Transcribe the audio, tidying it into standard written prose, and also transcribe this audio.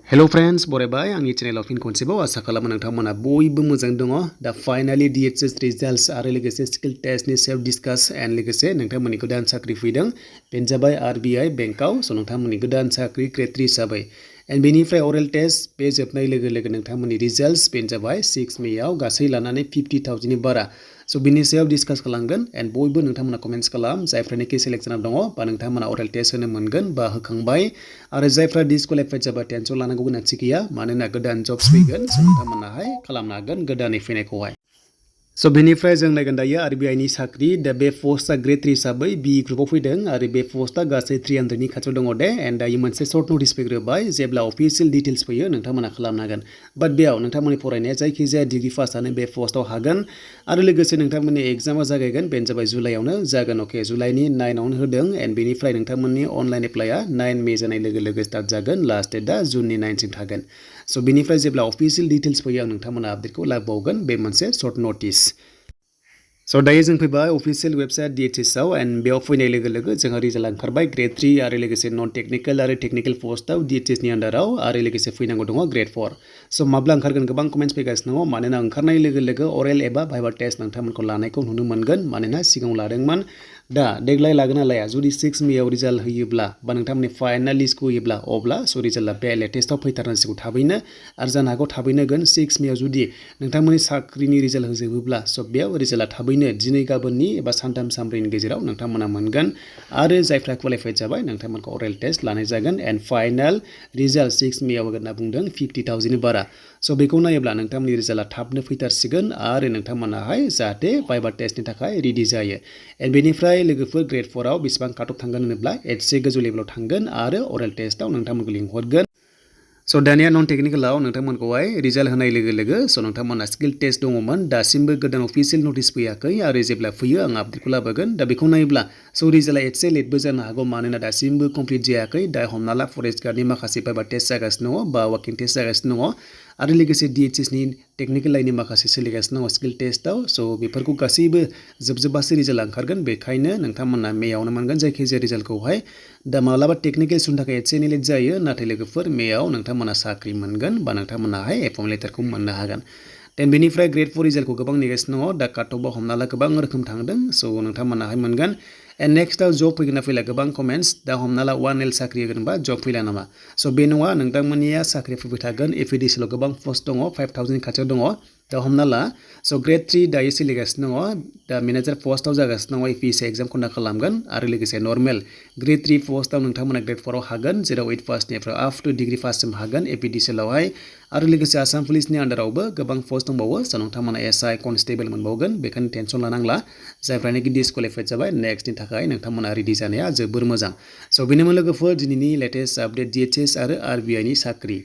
Hello friends, बरायबाय आंनि चेनेलाव फिन खनसेबाव आसा खालामो नोंथांमोना बयबो मोजां दङ। दा फाइनाली DHS रिजल्ट्स आरो लोगोसे स्किल टेस्टनि सायाव डिसकास एन्ड लोगोसे नोंथांमोननि गोदान साख्रि फैदों। बेनो जाबाय RBI बेंकआव नोंथांमोननि गोदान साख्रि Gr.3 हिसाबै। एन्ड बेनिफ्राय अरेल टेस्ट बे जोबनाय लोगो लोगो नोंथांमोननि रिजल्ट्स बेनो जाबाय 6 मेआव गासै लानानै 50,000 नि बारा। बिनि सायाव डिसकास खालामगोन एन्ड बयबो नोंथांमोना कमेन्ट्स खालाम जायफ्रानोखि सेलेक्शनाव दङ बा नोंथांमोना अरेल टेस्ट होनो मोनगोन बा होखांबाय आरो जायफ्रा डिसक्वालिफाइड जाबा टेनसन लानांगौ गोनांथि गैया मानोना गोदान जब्स फैगोन नोंथांमोनाहाय खालामनो हागोन गोदानै फैनायखौहाय। बेनिफ्राय जों नायगोन दायो RBI नि साख्रि दा बे पस्टआ Gr.3 हिसाबै B ग्रुपआव फैदों आरो बे पस्टआ गासै 300 नि खाथियाव दङ दे एन्ड दायो मोनसे सर्ट नटिस फैग्रोबाय जेब्ला अफिसियेल डिटेल्स फैयो नोंथांमोना खालामनो हागोन। बाट बेयाव नोंथांमोननि फरायनाया जायखिजाया डिग्री पासआनो बे पस्टआव हागोन आरो लोगोसे नोंथांमोननि एग्जामा जागायगोन बेनो जाबाय जुलाइआवनो जागोन। अके जुलाइनि 9 आवनो होदों एन्ड बेनिफ्राय नोंथांमोननि अनलाइन एप्लाइआ 9 मे जानाय लोगो लोगो स्टार्ट जागोन लास्ट डेटआ जुननि 9 सिम थागोन। बेनिफ्राय जेब्ला अफिसियेल डिटेल्स फैयो आं नोंथांमोना आपडेटखौ लाबावगोन बे मोनसे सर्ट नटिस। दायो जों फैबाय अफिसियेल वेबसाइट DHS आव एन्ड बेयाव फैनाय लोगो लोगो जोंहा रिजाल्ट ओंखारबाय Gr.3 आरो लोगोसे नन टेक्निकेल आरो टेक्निकेल पस्टआव DHS नि आन्डाराव आरो लोगोसे फैनांगौ दङ Gr.4। माब्ला ओंखारगोन गोबां कमेन्ट्स फैगासिनो दङ मानोना ओंखारनाय लोगो लोगो अरेल एबा भाइभा टेस्ट नोंथांमोनखौ लानायखौ नुनो मोनगोन मानोना सिगाङाव लादोंमोन। दा देग्लाय लागोन ना लाया जुदि 6 मेआव रिजाल्ट होयोब्ला बा नोंथांमोननि फाइनाल लिस्टखौ होयोब्ला अब्ला रिजाल्टआ बे लेटेस्टआव फैथारनांसिगौ थाबैनो आरो जानो हागौ थाबैनो होगोन 6 मेआव जुदि नोंथांमोननि साख्रिनि रिजाल्ट होजोबोब्ला बेयाव रिजाल्टआ थाबैनो दिनै गाबोननि एबा सानथाम सानब्रैनि गेजेराव नोंथांमोना मोनगोन आरो जायफ्रा क्वालिफाइड जाबाय नोंथांमोनखौ अरेल टेस्ट लानाय जागोन एन्ड फाइनाल रिजाल्ट 6 मेआव होगोन होनना बुंदों 50,000 नि बारा। बेखौ नायोब्ला नोंथांमोननि रिजाल्टआ थाबनो फैथारसिगोन आरो नोंथांमोनाहाय जाहाथे भाइभा टेस्टनि थाखाय रेडि जायो। एन्ड बेनिफ्राय लोगोफोर Gr.4 आव बेसेबां काट अफ थांगोन होनोब्ला एसे गोजौ लेभेलाव थांगोन आरो अरेल टेस्टआव नोंथांमोनखौ लिंहरगोन। दानिया नन टेक्निकेलाव नोंथांमोनखौहाय रिजाल्ट होनाय लोगो लोगो नोंथांमोना स्किल टेस्ट दङमोन दासिमबो गोदान अफिसियेल नटिस फैयाखै आरो जेब्ला फैयो आं आपडेटखौ लाबोगोन। दा बेखौ नायोब्ला रिजाल्टआ एसे लेटबो जानो हागौ मानोना दासिमबो कमप्लिट जायाखै। दा हमना ला फरेस्ट गार्डनि माखासे भाइभा टेस्ट जागासिनो दङ बा वाकिं टेस्ट जागासिनो दङ आरो लोगोसे DHS नि टेक्निकेल लाइननि माखासे सोलिगासिनो दङ स्किल टेस्टआव बेफोरखौ गासैबो जोबजोबबासो रिजाल्ट ओंखारगोन। बेखायनो नोंथांमोना मेआवनो मोनगोन जायखिजाया रिजाल्टखौहाय। दा माब्लाबा टेक्निकेल सुनि थाखाय एसे एनै लेट जायो नाथाय लोगोफोर मेआव नोंथांमोना साख्रि मोनगोन बा नोंथांमोनाहाय एपइन्टमेन्ट लेटारखौ मोननो हागोन। देन बेनिफ्राय Gr.4 रिजाल्टखौ गोबां नेगासिनो दङ। दा काट अफआव हमना ला गोबां रोखोम थांदों नोंथांमोनाहाय मोनगोन। एन्ड नेक्स्टआव जब फैगोन ना फैला गोबां कमेन्ट्स दा हमना ला 1L साख्रि होगोन बा जब फैला नामा। बे नङा नोंथांमोननिया साख्रि फैबाय थागोन। APDCआव गोबां पस्ट दङ 5,000 खाथियाव दङ। दा हमना ला Gr.3 दायो सोलिगासिनो दङ। दा मेनेजार पस्टआव जागासिनो दङ APSC एग्जाम कन्डाक्ट खालामगोन आरो लोगोसे नर्मेल Gr.3 पस्टआव नोंथांमोना Gr.4 आव हागोन जेराव 8 पासनिफ्राय आप टु डिग्री पाससिम हागोन APDCआवहाय आरो लोगोसे आसाम पुलिसनि आन्डारावबो गोबां पस्ट दंबावो नोंथांमोना SI कनस्टेबल मोनबावगोन बेखायनो टेनसन लानांला। जायफ्रानोखि डिसक्वालिफाइड जाबाय नेक्स्टनि थाखाय नोंथांमोना रेडि जानाया जोबोर मोजां। बेनोमोन लोगोफोर दिनैनि लेटेस्ट आपडेट DHS आरो RBI नि साख्रि।